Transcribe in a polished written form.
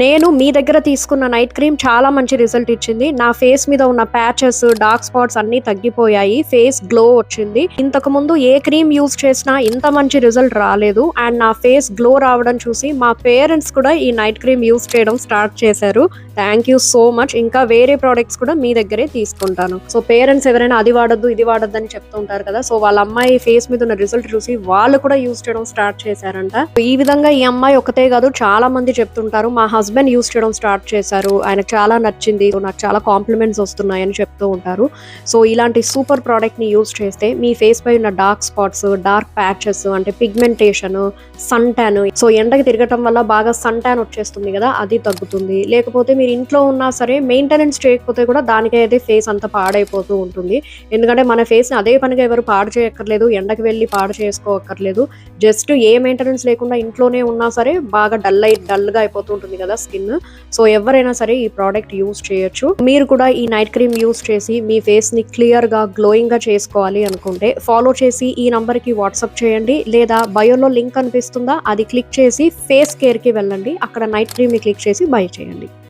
నేను మీ దగ్గర తీసుకున్న నైట్ క్రీమ్ చాలా మంచి రిజల్ట్ ఇచ్చింది. నా ఫేస్ మీద ఉన్న ప్యాచెస్, డార్క్ స్పాట్స్ అన్నీ తగ్గిపోయాయి. ఫేస్ గ్లో వచ్చింది. ఇంతకు ముందు ఏ క్రీమ్ యూజ్ చేసినా ఇంత మంచి రిజల్ట్ రాలేదు. అండ్ నా ఫేస్ గ్లో రావడం చూసి మా పేరెంట్స్ కూడా ఈ నైట్ క్రీమ్ యూజ్ చేయడం స్టార్ట్ చేశారు. Thank you so much. ఇంకా వేరే ప్రోడక్ట్స్ కూడా మీ దగ్గరే తీసుకుంటాను. సో పేరెంట్స్ ఎవరైనా అది వాడొద్దు ఇది వాడొద్దు అని చెప్తూ ఉంటారు కదా, సో వాళ్ళ అమ్మాయి ఫేస్ మీద ఉన్న రిజల్ట్ చూసి వాళ్ళు కూడా యూజ్ చేయడం స్టార్ట్ చేశారంట. ఈ విధంగా ఈ అమ్మాయి ఒకతే కాదు, చాలా మంది చెప్తుంటారు. మా హస్బెండ్ యూజ్ చేయడం స్టార్ట్ చేశారు, ఆయనకు చాలా నచ్చింది, నాకు చాలా కాంప్లిమెంట్స్ వస్తున్నాయని చెప్తూ ఉంటారు. సో ఇలాంటి సూపర్ ప్రోడక్ట్ ని యూజ్ చేస్తే మీ ఫేస్ పై ఉన్న డార్క్ స్పాట్స్, డార్క్ ప్యాచెస్ అంటే పిగ్మెంటేషన్, సన్ ట్యాన్, సో ఎండకి తిరగటం వల్ల బాగా సన్ ట్యాన్ వచ్చేస్తుంది కదా, అది తగ్గుతుంది. లేకపోతే మీరు ఇంట్లో ఉన్నా సరే మెయింటెనెన్స్ చేయకపోతే కూడా దానికైతే ఫేస్ అంతా పాడైపోతూ ఉంటుంది. ఎందుకంటే మన ఫేస్ ని అదే పనిగా ఎవరు పాడు చేయక్కర్లేదు, ఎండకి వెళ్ళి పాడు చేసుకోక్కర్లేదు. జస్ట్ ఏ మెయింటెనెన్స్ లేకుండా ఇంట్లోనే ఉన్నా సరే బాగా డల్ గా అయిపోతూ ఉంటుంది కదా స్కిన్. సో ఎవరైనా సరే ఈ ప్రోడక్ట్ యూజ్ చేయొచ్చు. మీరు కూడా ఈ నైట్ క్రీమ్ యూజ్ చేసి మీ ఫేస్ ని క్లియర్ గా గ్లోయింగ్ గా చేసుకోవాలి అనుకుంటే ఫాలో చేసి ఈ నంబర్ కి వాట్సాప్ చేయండి, లేదా బయోలో లింక్ కనిపిస్తుందా అది క్లిక్ చేసి ఫేస్ కేర్ కి వెళ్ళండి. అక్కడ నైట్ క్రీమ్ ని క్లిక్ చేసి బై చేయండి.